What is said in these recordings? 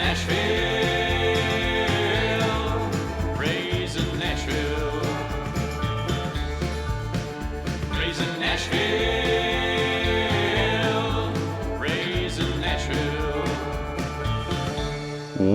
Nashville, raising Nashville, raising Nashville, raising Nashville.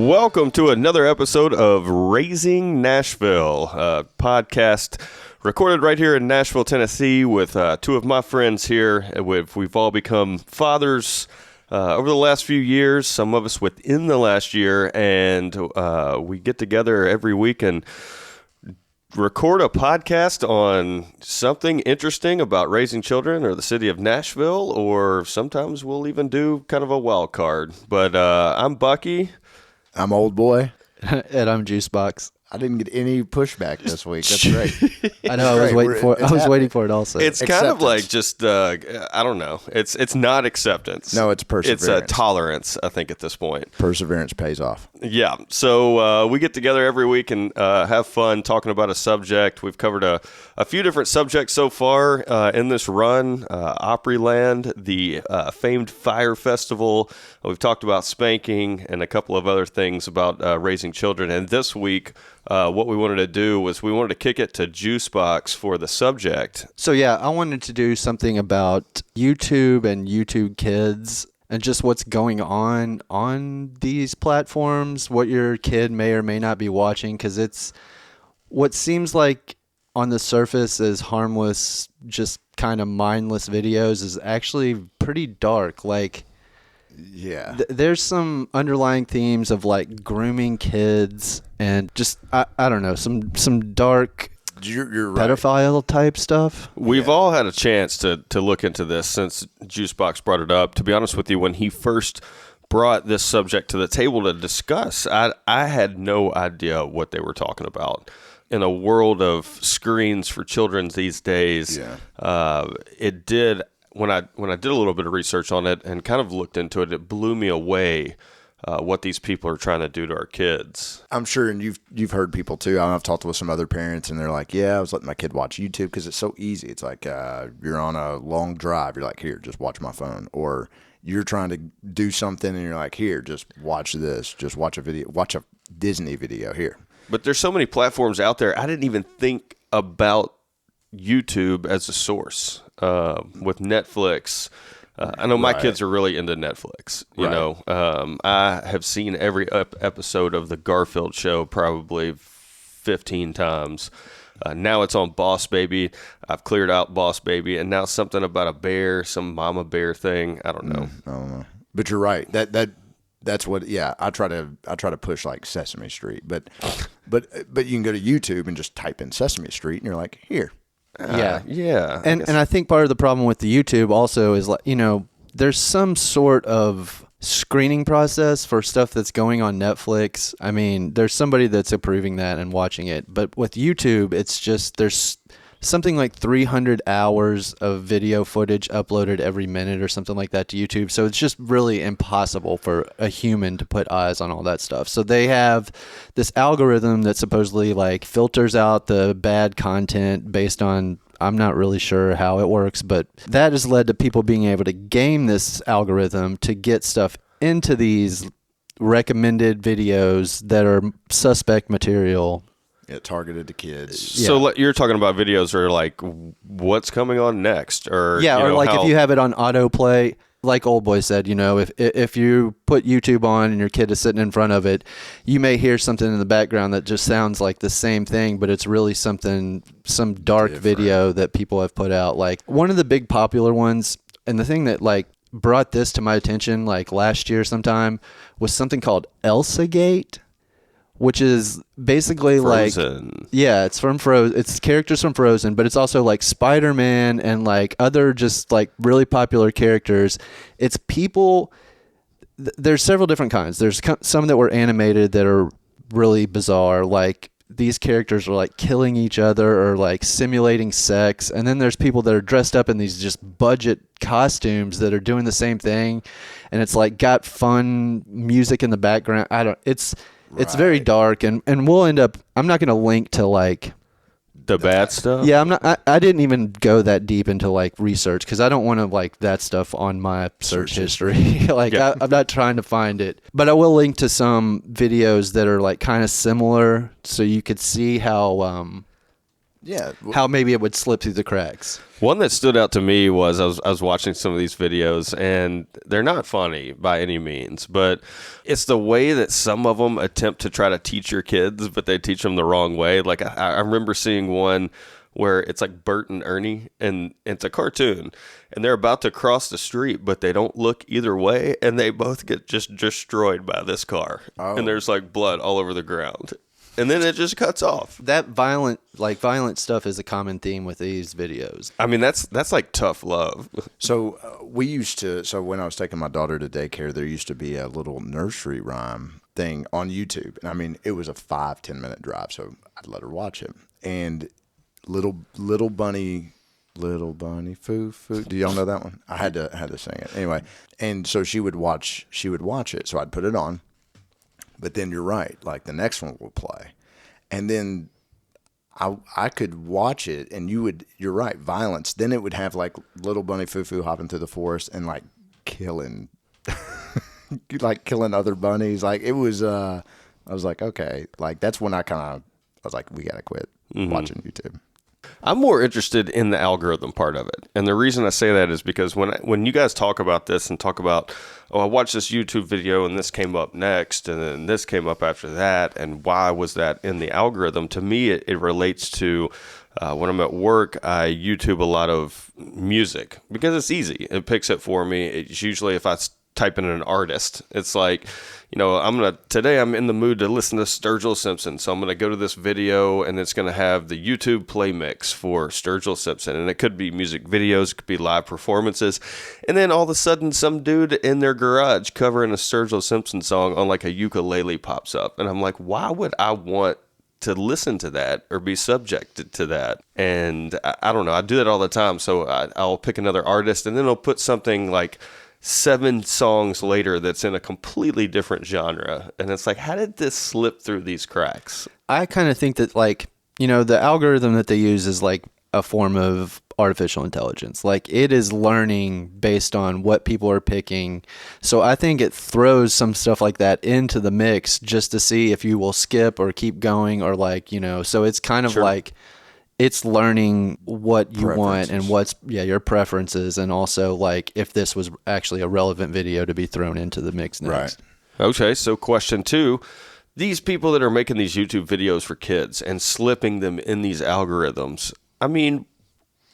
Welcome to another episode of Raising Nashville, a podcast recorded right here in Nashville, Tennessee with two of my friends here. We've all become fathers over the last few years, some of us within the last year, and we get together every week and record a podcast on something interesting about raising children or the city of Nashville, or sometimes we'll even do kind of a wild card. But I'm Bucky. I'm Old Boy. And I'm Juicebox. I didn't get any pushback this week. That's great. I know. I was waiting for it also. It's kind of like just I don't know. It's not acceptance. No, it's perseverance. It's a tolerance, I think, at this point. Perseverance pays off. Yeah. So we get together every week and have fun talking about a subject. We've covered a few different subjects so far in this run. Opryland, the famed Fire Festival. We've talked about spanking and a couple of other things about raising children. And this week, what we wanted to do was we wanted to kick it to Juicebox for the subject. So yeah, I wanted to do something about YouTube and YouTube Kids and just what's going on these platforms, what your kid may or may not be watching, because it's what seems like on the surface is harmless, just kind of mindless videos is actually pretty dark. Like, yeah, there's some underlying themes of like grooming kids and just I don't know, some dark you're right. pedophile type stuff. We've all had a chance to look into this since Juicebox brought it up. To be honest with you, when he first brought this subject to the table to discuss, I had no idea what they were talking about. In a world of screens for children these days, it did. When I did a little bit of research on it and kind of looked into it, it blew me away what these people are trying to do to our kids. I'm sure, and you've heard people too. I've talked with some other parents, and they're like, "Yeah, I was letting my kid watch YouTube because it's so easy. It's like you're on a long drive, you're like, here, just watch my phone," or you're trying to do something, and you're like, here, just watch this, just watch a video, watch a Disney video here. But there's so many platforms out there. I didn't even think about YouTube as a source. With Netflix, I know my kids are really into Netflix. You know, I have seen every episode of the Garfield Show probably 15 times. Now it's on Boss Baby. I've cleared out Boss Baby, and now something about a bear, some mama bear thing. I don't know. I don't know. But you're right. That's what. Yeah, I try to push like Sesame Street, but you can go to YouTube and just type in Sesame Street, and you're like, here. Yeah. And I think part of the problem with the YouTube also is, like, you know, there's some sort of screening process for stuff that's going on Netflix. I mean, there's somebody that's approving that and watching it. But with YouTube, it's just there's something like 300 hours of video footage uploaded every minute or something like that to YouTube. So it's just really impossible for a human to put eyes on all that stuff. So they have this algorithm that supposedly like filters out the bad content based on, I'm not really sure how it works, but that has led to people being able to game this algorithm to get stuff into these recommended videos that are suspect material. Yeah, targeted to kids. So you're talking about videos or like what's coming on next, or or like if you have it on autoplay, like Old Boy said, you know, if you put YouTube on and your kid is sitting in front of it, you may hear something in the background that just sounds like the same thing, but it's really some dark video that people have put out. Like one of the big popular ones, and the thing that like brought this to my attention like last year sometime, was something called Elsagate, which is basically Frozen. Like, yeah, it's from Frozen. It's characters from Frozen, but it's also like Spider-Man and like other just like really popular characters. It's people. There's several different kinds. There's some that were animated that are really bizarre. Like these characters are like killing each other or like simulating sex. And then there's people that are dressed up in these just budget costumes that are doing the same thing. And it's like got fun music in the background. It's very dark, and we'll end up, I'm not going to link to like The bad stuff? Yeah, I'm not. I didn't even go that deep into like research because I don't want to like that stuff on my search history. Like I'm not trying to find it, but I will link to some videos that are like kind of similar, so you could see how how maybe it would slip through the cracks. One that stood out to me was I was watching some of these videos, and they're not funny by any means, but it's the way that some of them attempt to try to teach your kids, but they teach them the wrong way. Like I remember seeing one where it's like Bert and Ernie, and it's a cartoon, and they're about to cross the street, but they don't look either way, and they both get just destroyed by this car. And there's like blood all over the ground. And then it just cuts off. That violent stuff is a common theme with these videos. I mean, that's like tough love. So when I was taking my daughter to daycare, there used to be a little nursery rhyme thing on YouTube. And I mean, it was a 5-10 minute drive, so I'd let her watch it. And little bunny foo foo. Do y'all know that one? I had to sing it anyway. And so she would watch it. So I'd put it on. But then you're right, like the next one will play. And then I could watch it, and you're right, violence. Then it would have like little bunny foo-foo hopping through the forest and like killing other bunnies. Like it was, I was like, okay, like that's when I was like, we got to quit watching YouTube. I'm more interested in the algorithm part of it. And the reason I say that is because when you guys talk about this and talk about, I watched this YouTube video and this came up next and then this came up after that, and why was that in the algorithm? To me, it relates to when I'm at work, I YouTube a lot of music because it's easy. It picks it for me. It's usually if I type in an artist, it's like, today I'm in the mood to listen to Sturgill Simpson. So I'm going to go to this video and it's going to have the YouTube play mix for Sturgill Simpson. And it could be music videos, it could be live performances. And then all of a sudden some dude in their garage covering a Sturgill Simpson song on like a ukulele pops up. And I'm like, why would I want to listen to that or be subjected to that? And I don't know. I do that all the time. So I'll pick another artist and then I'll put something like 7 songs later that's in a completely different genre. And it's like, how did this slip through these cracks? I kind of think that the algorithm that they use is like a form of artificial intelligence. Like it is learning based on what people are picking. So I think it throws some stuff like that into the mix just to see if you will skip or keep going or so it's kind of like it's learning what you want and what's your preferences, and also like if this was actually a relevant video to be thrown into the mix next. Right. Okay, so question 2. These people that are making these YouTube videos for kids and slipping them in these algorithms, I mean,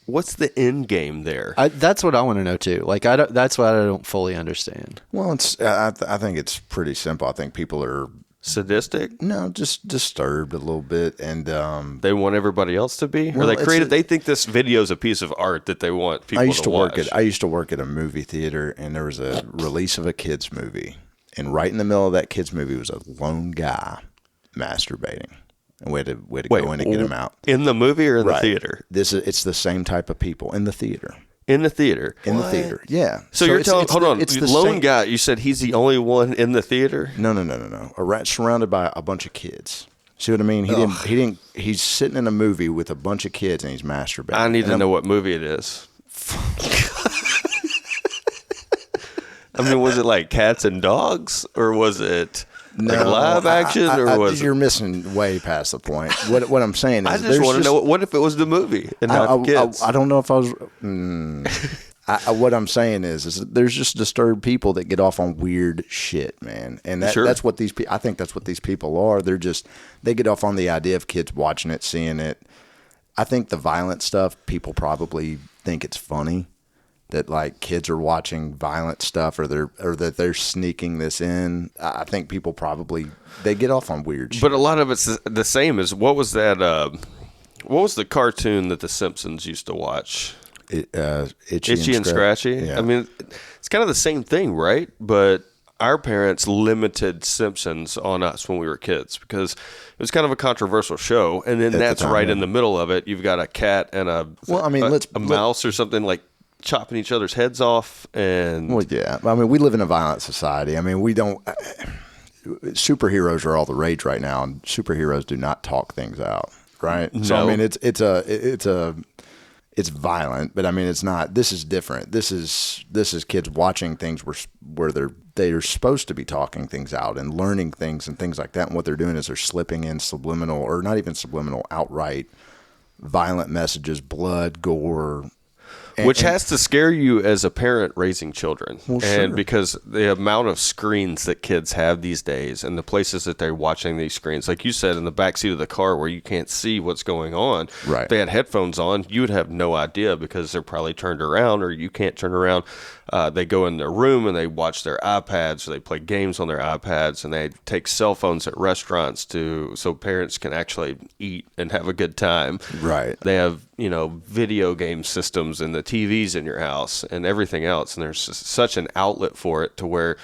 what's the end game there? That's what I want to know too. Like that's what I don't fully understand. Well, I think it's pretty simple. I think people are sadistic? No, just disturbed a little bit, and they want everybody else to be. Or they created. They think this video is a piece of art that they want people to watch. I used to work at a movie theater, and there was a release of a kids movie, and right in the middle of that kids movie was a lone guy masturbating, and we had to go in and get him out in the movie or in the theater. It's the same type of people in the theater. In the theater. In the theater, yeah. So you're telling, hold on, it's the lone guy, you said he's the only one in the theater? No. A rat surrounded by a bunch of kids. See what I mean? He's sitting in a movie with a bunch of kids and he's masturbating. I need to know what movie it is. I mean, was it like Cats and Dogs, or was it like live action, or was you're missing way past the point. What I'm saying is, I just want to know what if it was the movie and not the kids. I don't know if I was. What I'm saying is there's just disturbed people that get off on weird shit, man, and that's what these. I think that's what these people are. They get off on the idea of kids watching it, seeing it. I think the violent stuff, people probably think it's funny that like kids are watching violent stuff or that they're sneaking this in. I think people probably they get off on weird shit. But a lot of it's the same as what was the cartoon that the Simpsons used to watch? Itchy and Scratchy. Yeah. I mean, it's kind of the same thing, right? But our parents limited Simpsons on us when we were kids because it was kind of a controversial show. And then that's right in the middle of it. You've got a cat and a mouse or something like chopping each other's heads off. And well, yeah. I mean, we live in a violent society. I mean, we don't. Superheroes are all the rage right now, and superheroes do not talk things out. right? No. So I mean, it's violent, but I mean, it's not. This is different. This is kids watching things where they're supposed to be talking things out and learning things and things like that. And what they're doing is they're slipping in subliminal, or not even subliminal, outright violent messages, blood, gore. Which has to scare you as a parent raising children. Well, and sure. because the amount of screens that kids have these days and the places that they're watching these screens, like you said, in the backseat of the car where you can't see what's going on. Right. If they had headphones on, you would have no idea because they're probably turned around or you can't turn around. They go in their room and they watch their iPads or they play games on their iPads and they take cell phones at restaurants so parents can actually eat and have a good time. Right. They have, video game systems and the TVs in your house and everything else. And there's such an outlet for it to where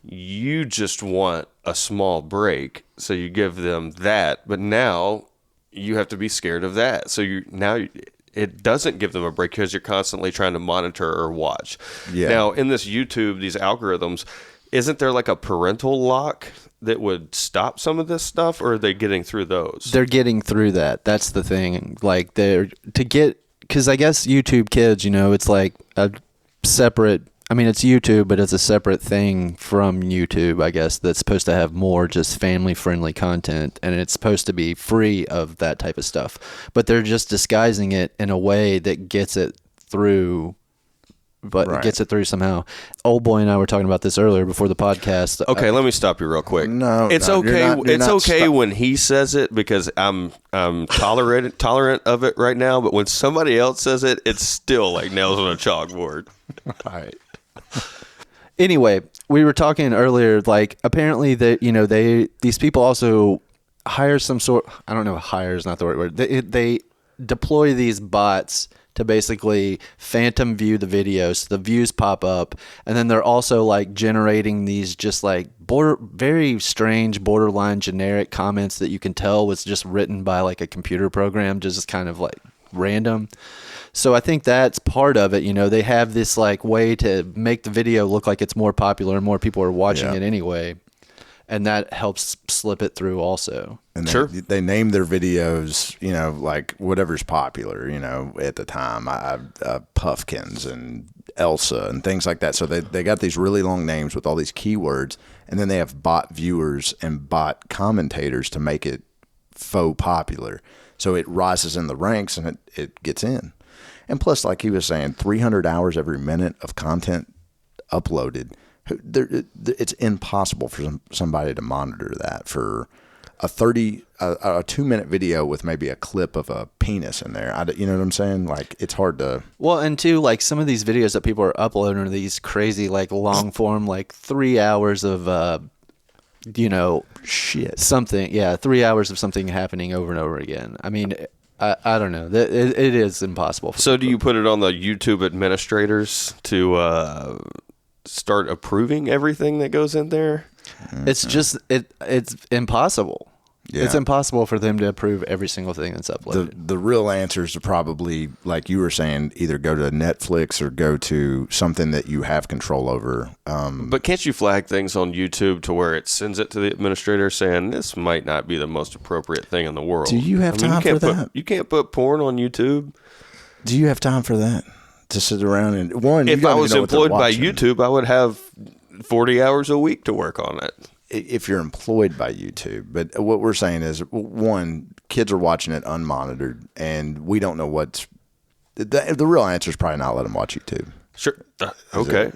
you just want a small break. So you give them that, but now you have to be scared of that. So it doesn't give them a break because you're constantly trying to monitor or watch. Yeah. Now in this YouTube, these algorithms, isn't there like a parental lock that would stop some of this stuff, or are they getting through those? They're getting through that. That's the thing. Like because I guess YouTube Kids, it's like a separate, it's YouTube, but it's a separate thing from YouTube, I guess, that's supposed to have more just family-friendly content, and it's supposed to be free of that type of stuff. But they're just disguising it in a way that gets it through, gets it through somehow. Old Boy and I were talking about this earlier before the podcast. Okay, let me stop you real quick. No, it's no, okay. you're It's not okay when he says it because I'm tolerant of it right now. But when somebody else says it, it's still like nails on a chalkboard. All right. Anyway, we were talking earlier, like apparently that, these people also hire some sort, I don't know, hire is not the right word. They deploy these bots to basically phantom view the videos. So the views pop up, and then they're also like generating these just like very strange, borderline generic comments that you can tell was just written by like a computer program, just kind of like random. So I think that's part of it. They have this like way to make the video look like it's more popular and more people are watching it anyway. And that helps slip it through also. And Sure. they name their videos, like whatever's popular, at the time, Puffkins and Elsa and things like that. So they got these really long names with all these keywords, and then they have bot viewers and bot commentators to make it faux popular. So it rises in the ranks and it gets in. And plus, like he was saying, 300 hours every minute of content uploaded. It's impossible for somebody to monitor that for a 2-minute video with maybe a clip of a penis in there. You know what I'm saying? Like, it's hard to. Well, and two, like some of these videos that people are uploading are these crazy, like long form, like 3 hours of, shit. Something. Yeah. 3 hours of something happening over and over again. I mean, I don't know. It is impossible. So do you put it on the YouTube administrators to start approving everything that goes in there? It's just it's impossible. Yeah. It's impossible for them to approve every single thing that's uploaded. The real answer is to probably, like you were saying, either go to Netflix or go to something that you have control over. But can't you flag things on YouTube to where it sends it to the administrator saying this might not be the most appropriate thing in the world? Do you have time for that? You can't put porn on YouTube. Do you have time for that? To sit around and if I was employed by YouTube, I would have 40 hours a week to work on it. If you're employed by YouTube. But what we're saying is, one, kids are watching it unmonitored, and we don't know what's the real answer is probably not let them watch YouTube. Sure. Okay.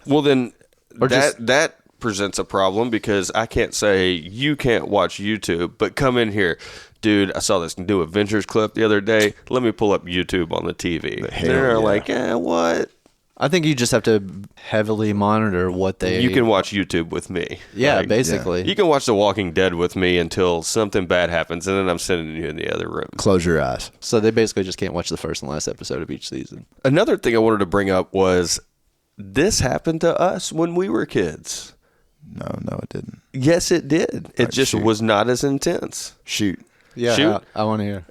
Well, then that presents a problem because I can't say you can't watch YouTube, but come in here. Dude, I saw this new Avengers clip the other day. Let me pull up YouTube on the TV. They're like, what? I think you just have to heavily monitor what they... You can watch YouTube with me. Yeah, basically. You can watch The Walking Dead with me until something bad happens, and then I'm sending you in the other room. Close your eyes. So they basically just can't watch the first and last episode of each season. Another thing I wanted to bring up was this happened to us when we were kids. No, it didn't. Yes, it did. It just was not as intense. Shoot. Yeah, Shoot. I want to hear.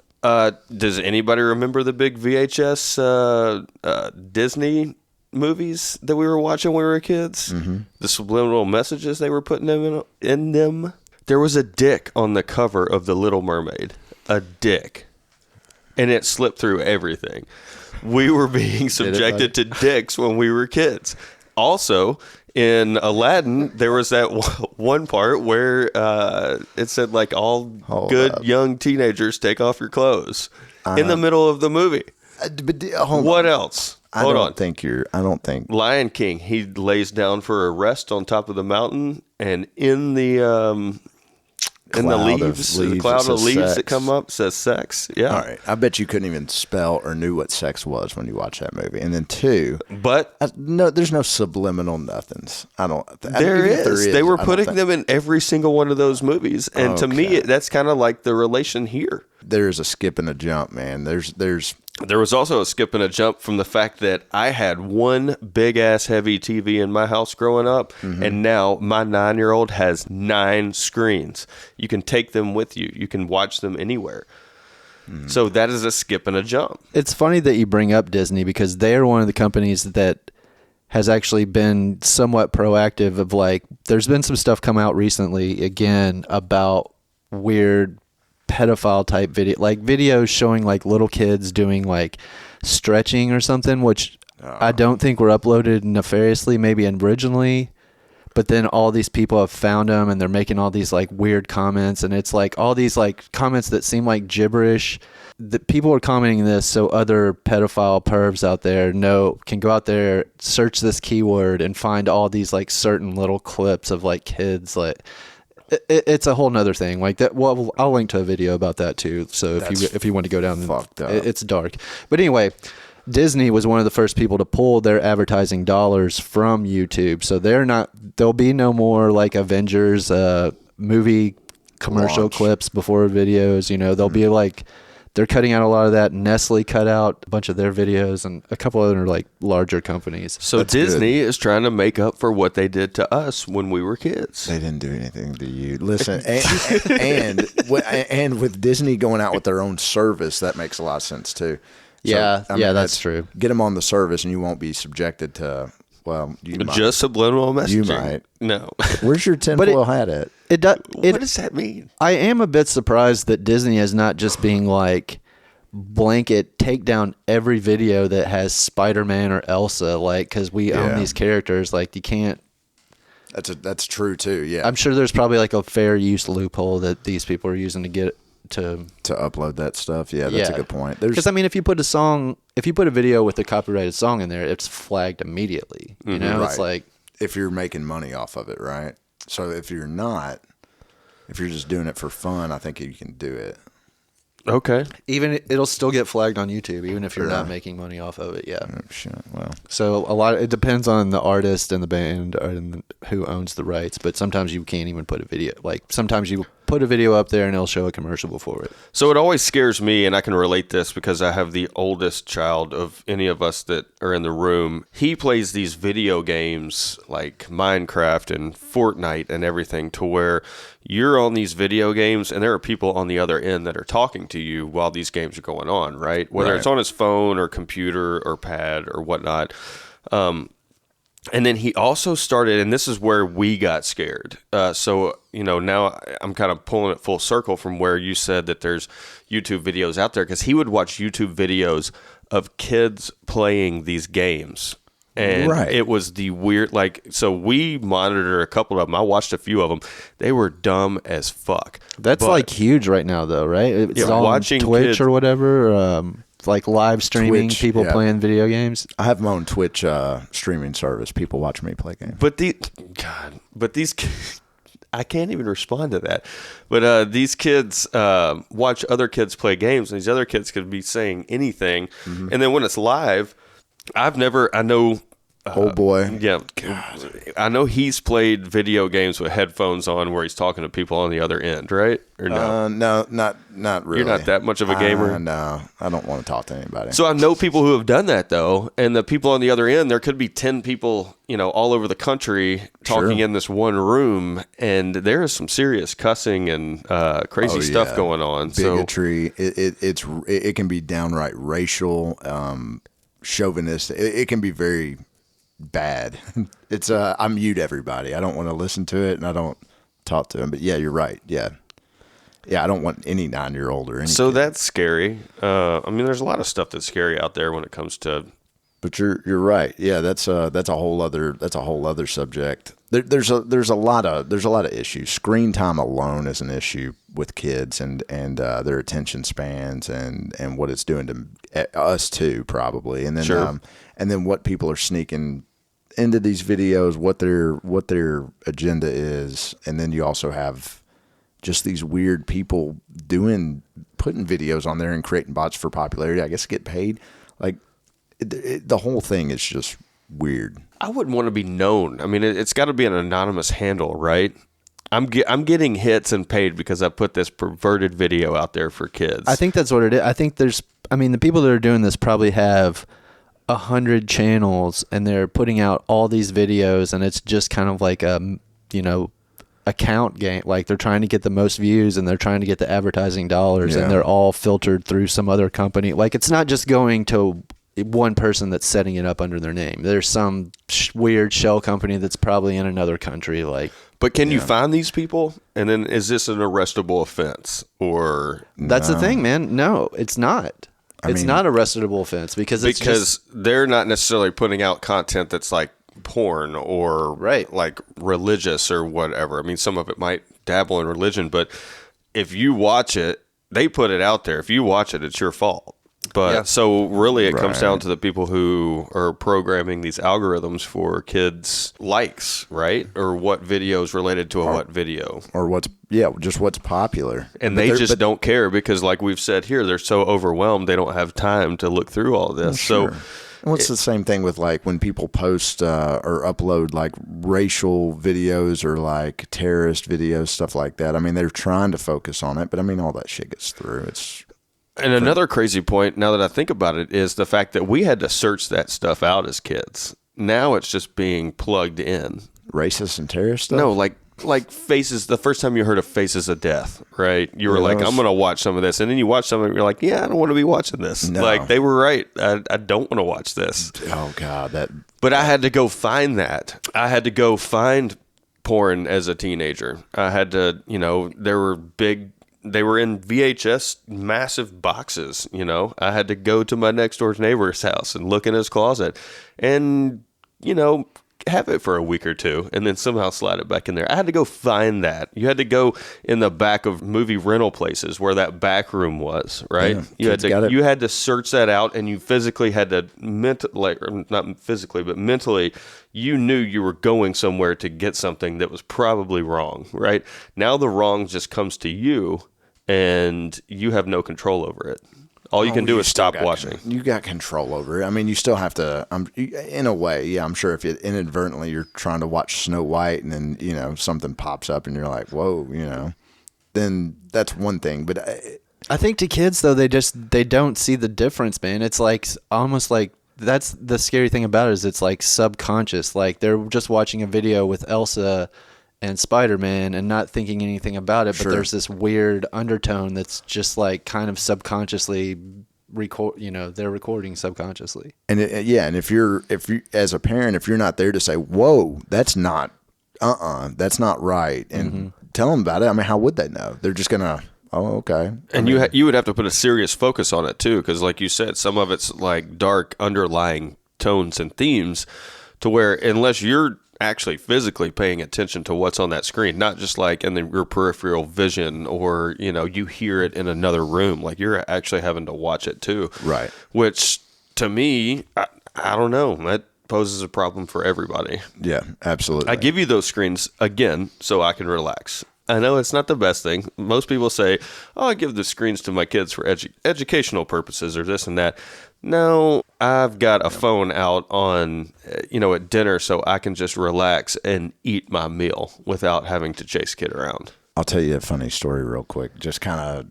Does anybody remember the big VHS Disney movies that we were watching when we were kids? Mm-hmm. The subliminal messages they were putting in them. There was a dick on the cover of The Little Mermaid. A dick. and it slipped through everything. We were being subjected to dicks when we were kids. Also, in Aladdin, there was that one part where it said, like, all good young teenagers take off your clothes in the middle of the movie. What else? I don't think. Lion King, he lays down for a rest on top of the mountain, and in the leaves, the cloud of leaves that come up says sex. Yeah. All right. I bet you couldn't even spell or knew what sex was when you watched that movie. And then two, but no, there's no subliminal nothings. There is. They were putting them in every single one of those movies, and to me, that's kind of like the relation here. There's a skip and a jump, man. There was also a skip and a jump from the fact that I had one big-ass heavy TV in my house growing up, and now my 9-year-old has 9 screens. You can take them with you. You can watch them anywhere. So that is a skip and a jump. It's funny that you bring up Disney because they're one of the companies that has actually been somewhat proactive of, like, there's been some stuff come out recently, again, about weird pedophile type videos showing like little kids doing like stretching or something, which I don't think were uploaded nefariously, maybe originally, but then all these people have found them and they're making all these like weird comments, and it's like all these like comments that seem like gibberish. The people are commenting this so other pedophile pervs out there can go out there, search this keyword, and find all these like certain little clips of like kids. Like it's a whole nother thing like that. Well, I'll link to a video about that too. So if you want to go down, it's dark. But anyway, Disney was one of the first people to pull their advertising dollars from YouTube. So there'll be no more like Avengers movie commercial clips before videos. They'll be like, they're cutting out a lot of that. Nestle cut out a bunch of their videos, and a couple other like larger companies. So that's Disney is trying to make up for what they did to us when we were kids. They didn't do anything to you. Listen, and with Disney going out with their own service, that makes a lot of sense too. So, that's true. Get them on the service, and you won't be subjected to. Well, you might. Just subliminal messaging. You might. No. Where's your tinfoil hat at? What does that mean? I am a bit surprised that Disney is not just being like blanket take down every video that has Spider-Man or Elsa, like, because we own these characters. Like, you can't. That's true too. Yeah. I'm sure there's probably like a fair use loophole that these people are using to get to upload that stuff. Yeah, that's a good point. Because I mean, if you put a video with a copyrighted song in there, it's flagged immediately. You know, right. It's like if you're making money off of it, right? So if you're just doing it for fun, I think you can do it. Okay. Even it'll still get flagged on YouTube, even if you're not making money off of it. Yeah. Oh, shit. Well, so it depends on the artist and the band and who owns the rights. But sometimes you can't even put a video. Like sometimes you put a video up there and it'll show a commercial before it. So it always scares me, and I can relate this because I have the oldest child of any of us that are in the room. He plays these video games like Minecraft and Fortnite and everything, to where you're on these video games and there are people on the other end that are talking to you while these games are going on, right? Whether it's on his phone or computer or pad or whatnot. And then he also started, and this is where we got scared. So, now I'm kind of pulling it full circle from where you said that there's YouTube videos out there, because he would watch YouTube videos of kids playing these games. And it was the weird, so we monitored a couple of them. I watched a few of them. They were dumb as fuck. That's huge right now, though, right? It's all watching on Twitch kids, or whatever. Like live streaming, Twitch, people playing video games. I have my own Twitch streaming service. People watch me play games. But these I can't even respond to that. But these kids watch other kids play games, and these other kids could be saying anything. Mm-hmm. And then when it's live, I know. Oh boy. Yeah. God. I know he's played video games with headphones on where he's talking to people on the other end, right? Or no? No, not really. You're not that much of a gamer? No, I don't want to talk to anybody. So I know people who have done that, though, and the people on the other end, there could be 10 people, all over the country talking in this one room, and there is some serious cussing and crazy stuff going on. Bigotry. It can be downright racial, chauvinist. It can be very bad. It's I mute everybody. I don't want to listen to it, and I don't talk to them. But yeah, you're right. Yeah, Yeah, I don't want any 9-year-old or any So kid. that's scary. I mean, there's a lot of stuff that's scary out there when it comes to. But you're right. Yeah, that's a whole other subject. There's a lot of issues. Screen time alone is an issue with kids and their attention spans and what it's doing to us too, probably. And then Sure. And then what people are sneaking into these videos, what their agenda is, and then you also have just these weird people putting videos on there and creating bots for popularity. I guess get paid. Like the whole thing is just weird. I wouldn't want to be known. I mean, it's got to be an anonymous handle, right? I'm getting hits and paid because I put this perverted video out there for kids. I think that's what it is. I think the people that are doing this probably have 100 channels and they're putting out all these videos, and it's just kind of like a, account game. Like they're trying to get the most views and they're trying to get the advertising dollars, and they're all filtered through some other company. Like it's not just going to one person that's setting it up under their name. There's some weird shell company that's probably in another country. But can you find these people? And then is this an arrestable offense? Or that's the thing, man. No, it's not. It's not a arrestable offense because they're not necessarily putting out content that's like porn or like religious or whatever. I mean, some of it might dabble in religion, but if you watch it, they put it out there. If you watch it, it's your fault. But so really it comes down to the people who are programming these algorithms for kids' likes, right? Or what videos related to what video. Or just what's popular. And they just don't care because like we've said here, they're so overwhelmed they don't have time to look through all this. Sure. So and what's the same thing with like when people post or upload like racial videos or like terrorist videos, stuff like that. I mean, they're trying to focus on it, but I mean, all that shit gets through. And another crazy point, now that I think about it, is the fact that we had to search that stuff out as kids. Now it's just being plugged in. Racist and terrorist stuff? No, like Faces. The first time you heard of Faces of Death, right? You were like, I'm going to watch some of this. And then you watch some of it, you're like, yeah, I don't want to be watching this. No. Like, they were right. I don't want to watch this. Oh, God. But I had to go find that. I had to go find porn as a teenager. I had to, they were in VHS massive boxes, I had to go to my next door neighbor's house and look in his closet and, have it for a week or two and then somehow slide it back in there. I had to go find that. You had to go in the back of movie rental places where that back room was, right? Yeah, you had to search that out, and you physically had to not physically, but mentally, you knew you were going somewhere to get something that was probably wrong, right? Now the wrong just comes to you and you have no control over it. All you can do is stop watching. You got control over it. I mean, you still have to, in a way, yeah, I'm sure if inadvertently you're trying to watch Snow White and then, something pops up and you're like, whoa, then that's one thing. But I think to kids, though, they don't see the difference, man. It's like almost like that's the scary thing about it is it's like subconscious. Like they're just watching a video with Elsa and Spider-Man and not thinking anything about it, but there's this weird undertone that's just like kind of subconsciously they're recording subconsciously. And and if you as a parent, if you're not there to say, whoa, that's not right, and tell them about it. I mean, how would they know? They're just gonna, oh, okay. And you would have to put a serious focus on it too, because like you said, some of it's like dark underlying tones and themes, to where unless you're actually physically paying attention to what's on that screen, not just like in your peripheral vision or, you hear it in another room, like you're actually having to watch it too. Right. Which to me, I don't know, that poses a problem for everybody. Yeah, absolutely. I give you those screens again so I can relax. I know it's not the best thing. Most people say, I give the screens to my kids for educational purposes or this and that. No, I've got a phone out on, at dinner so I can just relax and eat my meal without having to chase kid around. I'll tell you a funny story real quick. Just kind of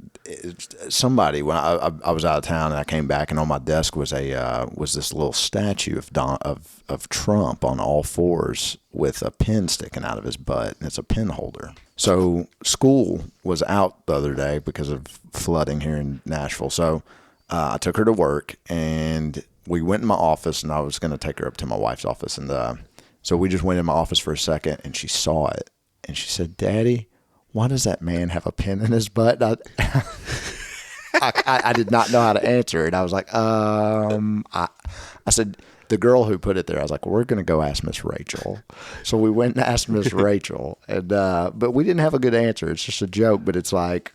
somebody, when I was out of town and I came back, and on my desk was this little statue of Trump on all fours with a pen sticking out of his butt, and it's a pen holder. So school was out the other day because of flooding here in Nashville. So I took her to work, and we went in my office, and I was going to take her up to my wife's office. And so we just went in my office for a second, and she saw it, and she said, "Daddy, why does that man have a pin in his butt? I did not know how to answer it. I was like, I said, the girl who put it there, I was like, well, we're going to go ask Miss Rachel. So we went and asked Miss Rachel, and but we didn't have a good answer. It's just a joke, but it's like,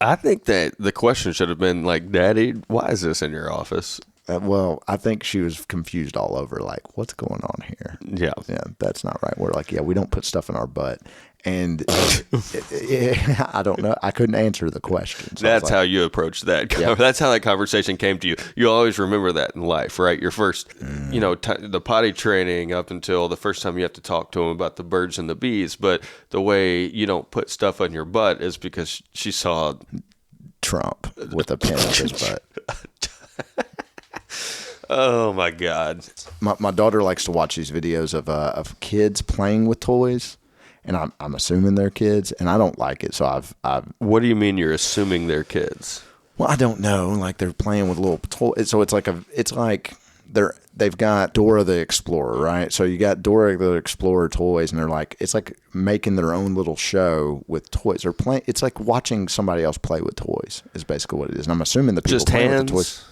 I think that the question should have been like, Daddy, why is this in your office? well, I think she was confused all over, like, what's going on here? Yeah. Yeah, that's not right. We're like, yeah, we don't put stuff in our butt. And I don't know. I couldn't answer the question. So That's how you approach that. Yeah. That's how that conversation came to you. You always remember that in life, right? Your first, the potty training up until the first time you have to talk to them about the birds and the bees. But the way you don't put stuff on your butt is because she saw Trump with a pin in his butt. Oh my God. My daughter likes to watch these videos of kids playing with toys. And I'm assuming they're kids, and I don't like it. So I've. What do you mean you're assuming they're kids? Well, I don't know. Like they're playing with little toys. So it's like they've got Dora the Explorer, right? So you got Dora the Explorer toys, and it's like making their own little show with toys. They're playing. It's like watching somebody else play with toys. Is basically what it is. And I'm assuming the people Just playing hands? with the toys.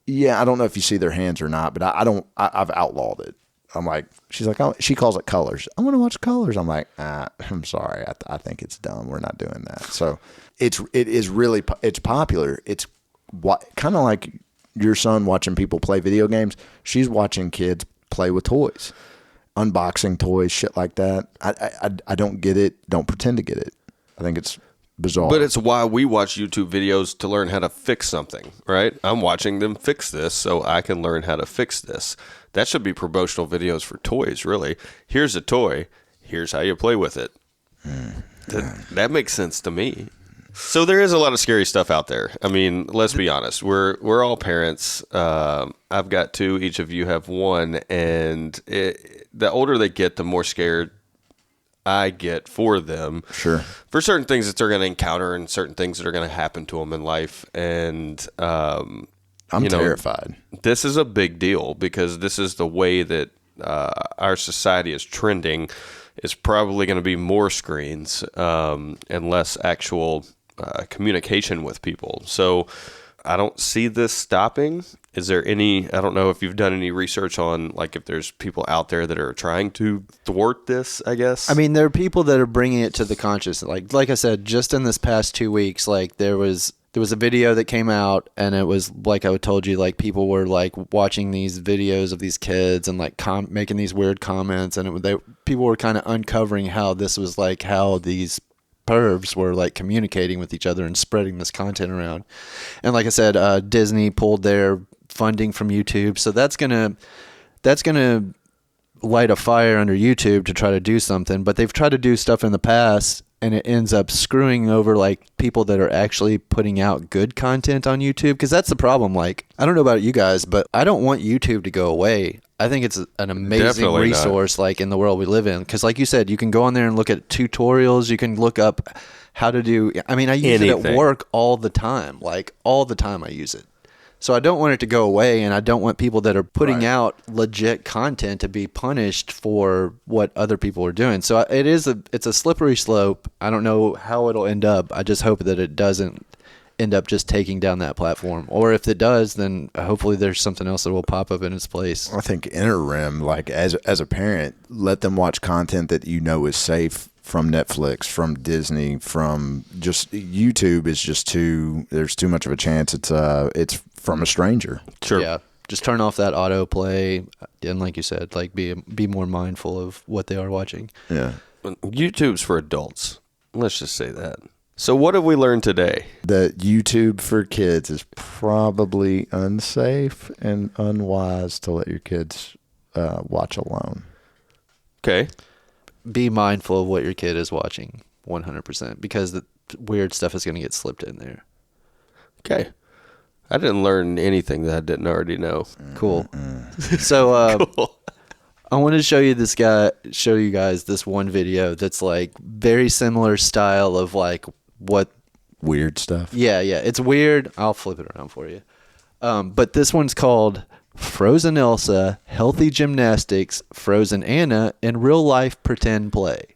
Yeah, I don't know if you see their hands or not, but I don't. I've outlawed it. I'm like, she's like, she calls it colors. I want to watch colors. I'm like, I'm sorry. I think it's dumb. We're not doing that. So it is really, it's popular. It's kind of like your son watching people play video games. She's watching kids play with toys, unboxing toys, shit like that. I don't get it. Don't pretend to get it. I think it's bizarre. But it's why we watch YouTube videos to learn how to fix something, right? I'm watching them fix this so I can learn how to fix this. That should be promotional videos for toys, really. Here's a toy. Here's how you play with it. That makes sense to me. So there is a lot of scary stuff out there. I mean, let's be honest. We're all parents. I've got two. Each of you have one. And the older they get, the more scared I get for them. Sure. For certain things that they're going to encounter and certain things that are going to happen to them in life. And I'm terrified. This is a big deal because this is the way that our society is trending. It's probably going to be more screens and less actual communication with people. So I don't see this stopping. Is there any, I don't know if you've done any research on like if there's people out there that are trying to thwart this, I guess. I mean, there are people that are bringing it to the conscious. Like I said, just in this past 2 weeks, like there was a video that came out, and it was like I told you, like people were like watching these videos of these kids and like making these weird comments, and people were kind of uncovering how this was like how these pervs were like communicating with each other and spreading this content around. And like I said, Disney pulled their funding from YouTube, so that's gonna light a fire under YouTube to try to do something. But they've tried to do stuff in the past, and it ends up screwing over like people that are actually putting out good content on YouTube. Because that's the problem. Like, I don't know about you guys, but I don't want YouTube to go away. I think it's an amazing Definitely resource, like in the world we live in. Because like you said, you can go on there and look at tutorials. You can look up how to do. I mean, I use it at work all the time. Like all the time, I use it. So I don't want it to go away, and I don't want people that are putting out legit content to be punished for what other people are doing. So it's a slippery slope. I don't know how it'll end up. I just hope that it doesn't end up just taking down that platform. Or if it does, then hopefully there's something else that will pop up in its place. I think interim, like as a parent, let them watch content that you know is safe from Netflix, from Disney, from just YouTube is just there's too much of a chance it's from a stranger. Sure. Yeah. Just turn off that autoplay, and like you said, like be more mindful of what they are watching. Yeah. YouTube's for adults. Let's just say that. So what have we learned today? That YouTube for kids is probably unsafe and unwise to let your kids watch alone. Okay. Be mindful of what your kid is watching 100%, because the weird stuff is going to get slipped in there. Okay. I didn't learn anything that I didn't already know. Cool. So Cool. I want to show you guys this one video that's like very similar style of like what Weird stuff. Yeah, it's weird. I'll flip it around for you. But this one's called Frozen Elsa, Healthy Gymnastics, Frozen Anna, and Real Life Pretend Play.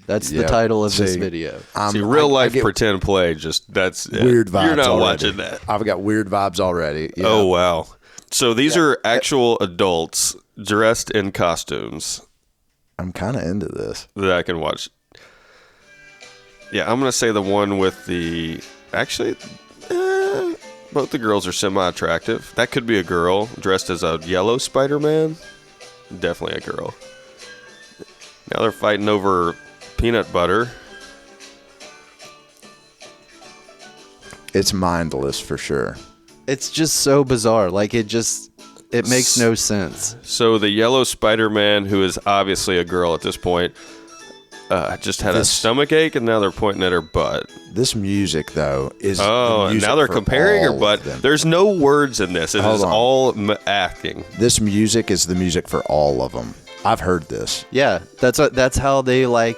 That's the title of this video. See, real life pretend play, that's weird vibes. You're not already. watching that. I've got weird vibes already. Yeah. Oh, wow. So these are actual adults dressed in costumes. I'm kind of into this. That I can watch. Yeah, I'm going to say the one with the... Actually, both the girls are semi-attractive. That could be a girl dressed as a yellow Spider-Man. Definitely a girl. Now they're fighting over peanut butter. It's mindless for sure. It's just so bizarre. Like, it makes no sense. So the yellow Spider-Man, who is obviously a girl at this point, just had a stomach ache, and now they're pointing at her butt. This music, though, is and now they're comparing her butt. There's no words in this. It is all acting. This music is the music for all of them. I've heard this. Yeah, that's how they generate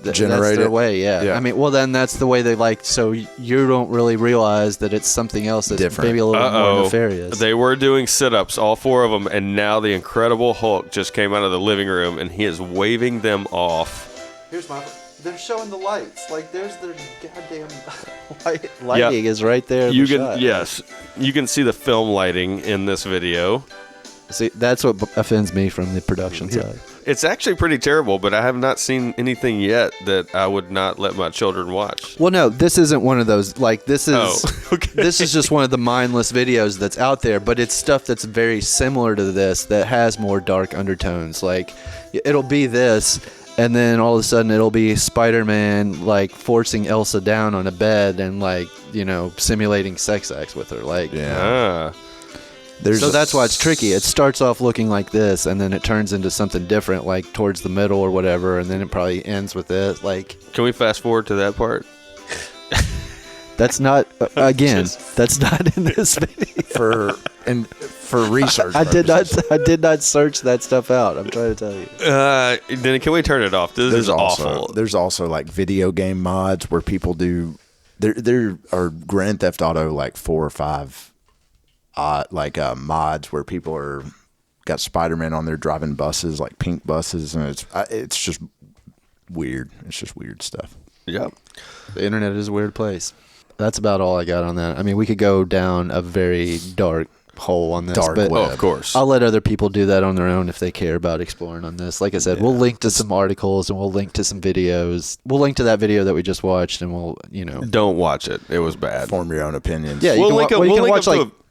that's their it. way. Yeah. I mean, well, then that's the way they so you don't really realize that it's something else that's different. Maybe a little bit more nefarious. They were doing sit-ups, all four of them, and now the Incredible Hulk just came out of the living room, and he is waving them off. They're showing the lights. Like, there's their goddamn lighting is right there. Yes, you can see the film lighting in this video. See, that's what offends me from the production side. It's actually pretty terrible, but I have not seen anything yet that I would not let my children watch. Well, no, this isn't one of those. Like, this is okay. This is just one of the mindless videos that's out there, but it's stuff that's very similar to this that has more dark undertones. Like, it'll be this, and then all of a sudden it'll be Spider-Man like forcing Elsa down on a bed and simulating sex acts with her. Like, so that's why it's tricky. It starts off looking like this, and then it turns into something different, like towards the middle or whatever, and then it probably ends with this. Like, can we fast forward to that part? That's not that's not in this video. For research. I did not search that stuff out. I'm trying to tell you. Then can we turn it off? This is awful. There's also like video game mods where people do. There are Grand Theft Auto like 4 or 5. Mods where people are got Spider-Man on there driving buses, like pink buses, and it's just weird. It's just weird stuff. Yep. The internet is a weird place. That's about all I got on that. I mean, we could go down a very dark hole on this. Dark web. Of course. I'll let other people do that on their own if they care about exploring on this. Like I said, we'll link to some articles and we'll link to some videos. We'll link to that video that we just watched, and we'll, Don't watch it. It was bad. Form your own opinions. Yeah, we'll link up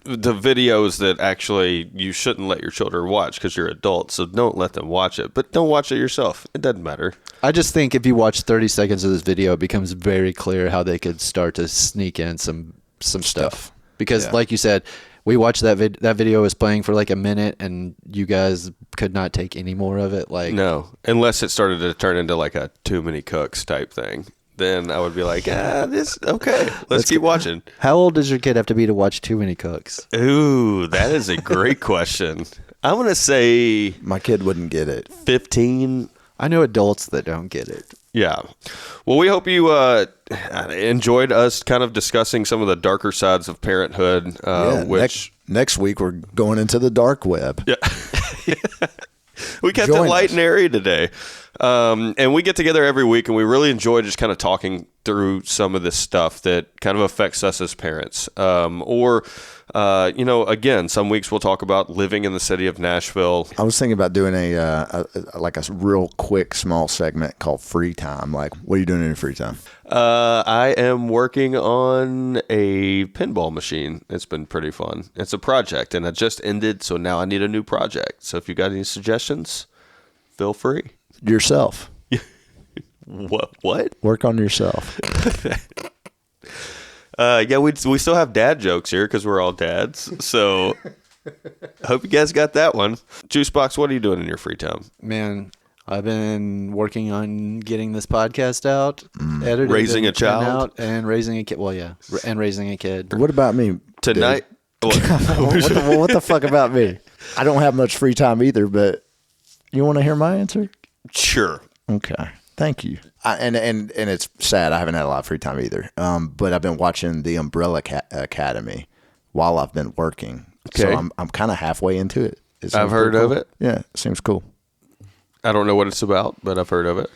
the videos that actually you shouldn't let your children watch because you're adults, so don't let them watch it. But don't watch it yourself. It doesn't matter. I just think if you watch 30 seconds of this video, it becomes very clear how they could start to sneak in some stuff. Because, like you said, we watched that video was playing for like a minute, and you guys could not take any more of it. Like, no, unless it started to turn into like a Too Many Cooks type thing. Then I would be like, okay, let's keep watching. How old does your kid have to be to watch Too Many Cooks? Ooh, that is a great question. I'm going to say... My kid wouldn't get it. 15. I know adults that don't get it. Yeah. Well, we hope you enjoyed us kind of discussing some of the darker sides of parenthood. Next week, we're going into the dark web. Yeah. We kept it light and airy today. And we get together every week, and we really enjoy just kind of talking through some of this stuff that kind of affects us as parents. Again, some weeks we'll talk about living in the city of Nashville. I was thinking about doing a real quick small segment called Free Time. Like, what are you doing in your free time? I am working on a pinball machine. It's been pretty fun. It's a project, and it just ended, so now I need a new project. So if you got any suggestions, feel free. Yourself. What? Work on yourself. We still have dad jokes here because we're all dads. So I hope you guys got that one. Juicebox, what are you doing in your free time? Man, I've been working on getting this podcast out, edited, raising a child, and raising a kid. Well, yeah, and raising a kid. What about me tonight? What the fuck about me? I don't have much free time either, but you want to hear my answer? Sure. Okay. Thank you. And it's sad. I haven't had a lot of free time either. But I've been watching The Umbrella Academy while I've been working. Okay. So I'm kind of halfway into it. I've heard of it. Yeah, it seems cool. I don't know what it's about, but I've heard of it.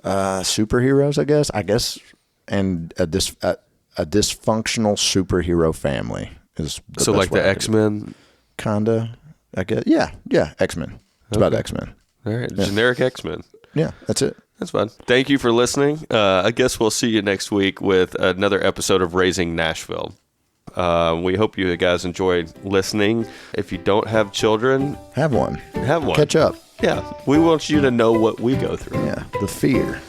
superheroes, I guess, and a dysfunctional superhero family is so like the X-Men, kinda. I guess, yeah, X-Men. It's about X-Men. All right, generic X-Men. Yeah, that's it. That's fun. Thank you for listening. I guess we'll see you next week with another episode of Raising Nashville. We hope you guys enjoyed listening. If you don't have children, have one. Have one. Catch up. Yeah, we want you to know what we go through. Yeah, the fear.